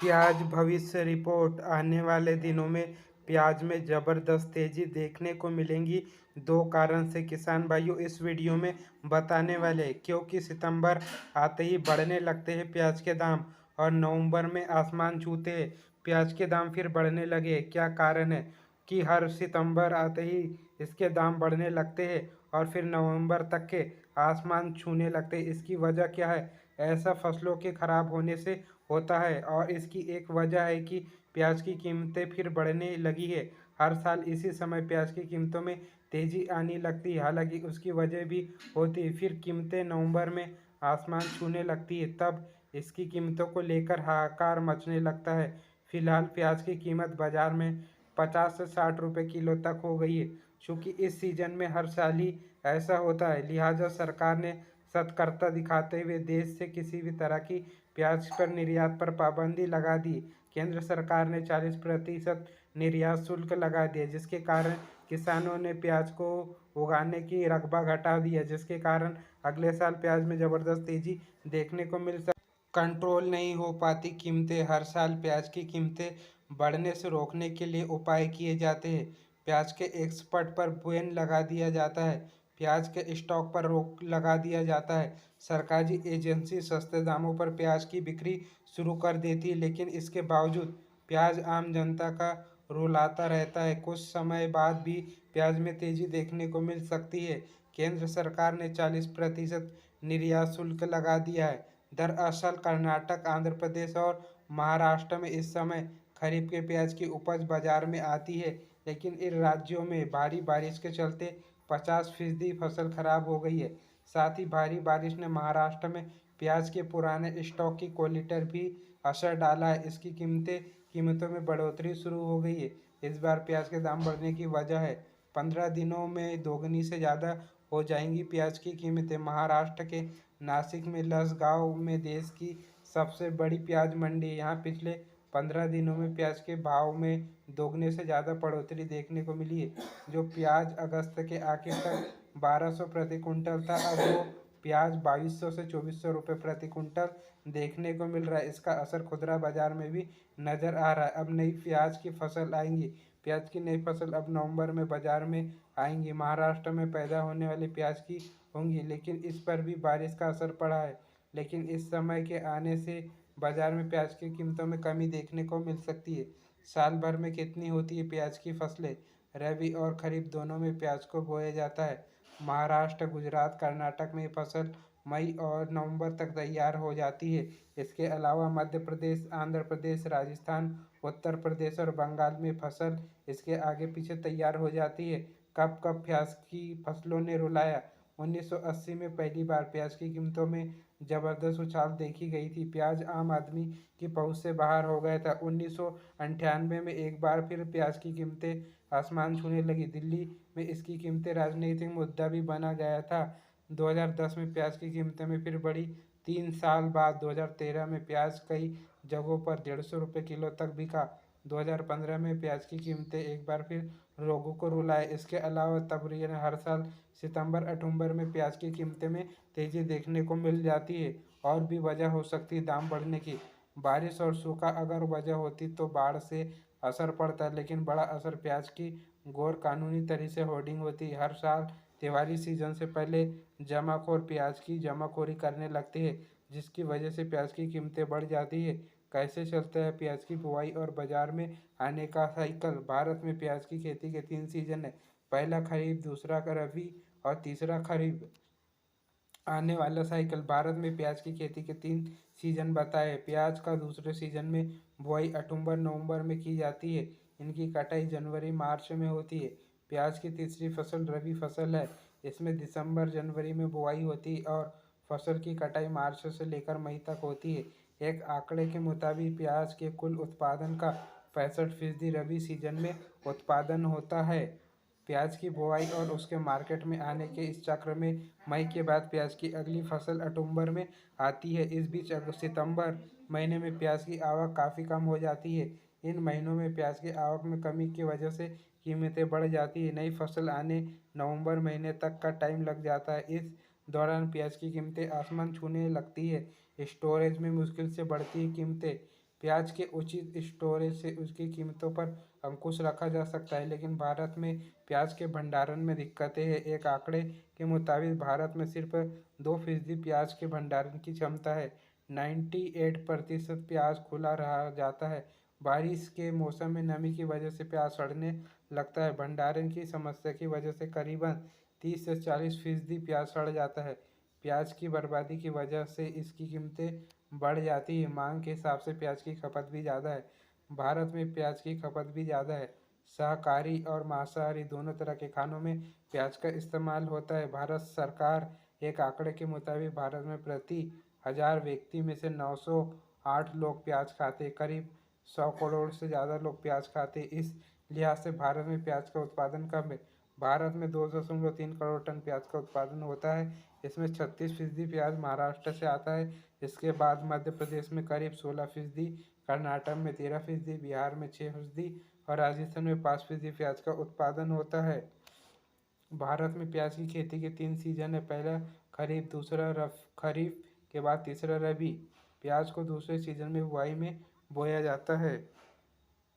प्याज भविष्य रिपोर्ट। आने वाले दिनों में प्याज में ज़बरदस्त तेज़ी देखने को मिलेगी। दो कारण से किसान भाइयों इस वीडियो में बताने वाले हैं, क्योंकि सितंबर आते ही बढ़ने लगते हैं प्याज के दाम और नवंबर में आसमान छूते हैं प्याज के दाम फिर बढ़ने लगे। क्या कारण है कि हर सितंबर आते ही इसके दाम बढ़ने लगते हैं और फिर नवंबर तक के आसमान छूने लगते हैं? इसकी वजह क्या है? ऐसा फसलों के खराब होने से होता है और इसकी एक वजह है कि प्याज की कीमतें फिर बढ़ने लगी है। हर साल इसी समय प्याज की कीमतों में तेज़ी आने लगती है, हालांकि उसकी वजह भी होती है। फिर कीमतें नवंबर में आसमान छूने लगती है, तब इसकी कीमतों को लेकर हाहाकार मचने लगता है। फिलहाल प्याज की कीमत बाजार में 50 से 60 रुपये किलो तक हो गई है। चूँकि इस सीज़न में हर साल ही ऐसा होता है, लिहाजा सरकार ने सतर्कता दिखाते हुए देश से किसी भी तरह की प्याज पर निर्यात पर पाबंदी लगा दी। केंद्र सरकार ने 40% निर्यात शुल्क लगा दिया, जिसके कारण किसानों ने प्याज को उगाने की रकबा घटा दिया, जिसके कारण अगले साल प्याज में ज़बरदस्त तेज़ी देखने को मिल सकती। कंट्रोल नहीं हो पाती कीमतें। हर साल प्याज की कीमतें बढ़ने से रोकने के लिए उपाय किए जाते हैं। प्याज के एक्सपोर्ट पर बैन लगा दिया जाता है, प्याज के स्टॉक पर रोक लगा दिया जाता है। सरकारी एजेंसी सस्ते दामों पर प्याज की बिक्री शुरू कर देती है, लेकिन इसके बावजूद प्याज आम जनता का रुलाता रहता है। कुछ समय बाद भी प्याज में तेजी देखने को मिल सकती है। केंद्र सरकार ने 40% निर्यात शुल्क लगा दिया है। दरअसल कर्नाटक, आंध्र प्रदेश और महाराष्ट्र में इस समय खरीफ के प्याज की उपज बाजार में आती है, लेकिन इन राज्यों में भारी बारिश के चलते 50% फसल खराब हो गई है। साथ ही भारी बारिश ने महाराष्ट्र में प्याज के पुराने स्टॉक की क्वालिटी पर भी असर डाला है। इसकी कीमतों में बढ़ोतरी शुरू हो गई है। इस बार प्याज के दाम बढ़ने की वजह है 15 दिनों में दोगुनी से ज़्यादा हो जाएंगी प्याज की कीमतें। महाराष्ट्र के नासिक में लसगांव में देश की सबसे बड़ी प्याज मंडी है। यहाँ पिछले 15 दिनों में प्याज के भाव में दोगुने से ज़्यादा बढ़ोतरी देखने को मिली है। जो प्याज अगस्त के आखिर तक 1200 प्रति कुंटल था, अब वो प्याज 2200 से 2400 रुपये प्रति कुंटल देखने को मिल रहा है। इसका असर खुदरा बाजार में भी नज़र आ रहा है। अब नई प्याज की फसल आएंगी। प्याज की नई फसल अब नवंबर में बाजार में आएंगी। महाराष्ट्र में पैदा होने वाली प्याज की होंगी, लेकिन इस पर भी बारिश का असर पड़ा है। लेकिन इस समय के आने से बाजार में प्याज की कीमतों में कमी देखने को मिल सकती है। साल भर में कितनी होती है प्याज की फसलें? रबी और खरीफ दोनों में प्याज को बोया जाता है। महाराष्ट्र, गुजरात, कर्नाटक में फसल मई और नवंबर तक तैयार हो जाती है। इसके अलावा मध्य प्रदेश, आंध्र प्रदेश, राजस्थान, उत्तर प्रदेश और बंगाल में फसल इसके आगे पीछे तैयार हो जाती है। कब कब प्याज की फसलों ने रुलाया? 1980 में पहली बार प्याज की कीमतों में जबरदस्त उछाल देखी गई थी। प्याज आम आदमी की पहुंच से बाहर हो गया था। 1998 में एक बार फिर प्याज की कीमतें आसमान छूने लगी। दिल्ली में इसकी कीमतें राजनीतिक मुद्दा भी बना गया था। 2010 में प्याज की कीमतें में फिर बढ़ी। 3 साल बाद 2013 में प्याज कई जगहों पर 150 रुपये किलो तक बिका। 2015 में प्याज की कीमतें एक बार फिर लोगों को रुलाए। इसके अलावा तकरीबन हर साल सितंबर अक्टूबर में प्याज की कीमतें में तेज़ी देखने को मिल जाती है। और भी वजह हो सकती है दाम बढ़ने की। बारिश और सूखा अगर वजह होती तो बाढ़ से असर पड़ता है, लेकिन बड़ा असर प्याज की गैर कानूनी तरीके से होर्डिंग होती है। हर साल त्योहारी सीजन से पहले जमाखोर प्याज की जमाखोरी करने लगते हैं, जिसकी वजह से प्याज की कीमतें बढ़ जाती है। कैसे चलता है प्याज की बुआई और बाजार में आने का साइकिल? भारत में प्याज की खेती के 3 सीजन है। पहला खरीफ, दूसरा रबी और तीसरा खरीफ। आने वाला साइकिल भारत में प्याज की खेती के 3 सीजन बताए। प्याज का दूसरे सीजन में बुआई अक्टूबर नवंबर में की जाती है। इनकी कटाई जनवरी मार्च में होती है। प्याज की तीसरी फसल रबी फसल है। इसमें दिसंबर जनवरी में बुआई होती है और फसल की कटाई मार्च से लेकर मई तक होती है। एक आंकड़े के मुताबिक प्याज के कुल उत्पादन का 65% रबी सीजन में उत्पादन होता है। प्याज की बुआई और उसके मार्केट में आने के इस चक्र में मई के बाद प्याज की अगली फसल अक्टूबर में आती है। इस बीच सितंबर महीने में प्याज की आवक काफ़ी कम हो जाती है। इन महीनों में प्याज की आवक में कमी की वजह से कीमतें बढ़ जाती है। नई फसल आने नवंबर महीने तक का टाइम लग जाता है। इस दौरान प्याज की कीमतें आसमान छूने लगती है। स्टोरेज में मुश्किल से बढ़ती है कीमतें। प्याज के उचित स्टोरेज से उसकी कीमतों पर अंकुश रखा जा सकता है, लेकिन भारत में प्याज के भंडारण में दिक्कतें हैं। एक आंकड़े के मुताबिक भारत में सिर्फ 2% प्याज के भंडारण की क्षमता है। 98% प्याज खुला रहा जाता है। बारिश के मौसम में नमी की वजह से प्याज सड़ने लगता है। भंडारण की समस्या की वजह से करीबन 30 से 40% प्याज सड़ जाता है। प्याज की बर्बादी की वजह से इसकी कीमतें बढ़ जाती है। मांग के हिसाब से प्याज की खपत भी ज़्यादा है। भारत में प्याज की खपत भी ज़्यादा है। शाकाहारी और मांसाहारी दोनों तरह के खानों में प्याज का इस्तेमाल होता है। भारत सरकार एक आंकड़े के मुताबिक भारत में प्रति 1000 व्यक्ति में से 908 लोग प्याज खाते हैं। करीब 100 करोड़ से ज़्यादा लोग प्याज खाते हैं। इस लिहाज से भारत में प्याज का उत्पादन कम है। भारत में 2.3 करोड़ टन प्याज का उत्पादन होता है। इसमें 36% प्याज महाराष्ट्र से आता है। इसके बाद मध्य प्रदेश में करीब 16%, कर्नाटक में 13%, बिहार में 6% और राजस्थान में 5% प्याज का उत्पादन होता है। भारत में प्याज की खेती के 3 सीजन है। पहला खरीफ, दूसरा खरीफ के बाद तीसरा रबी। प्याज को दूसरे सीजन में बुआई में बोया जाता है।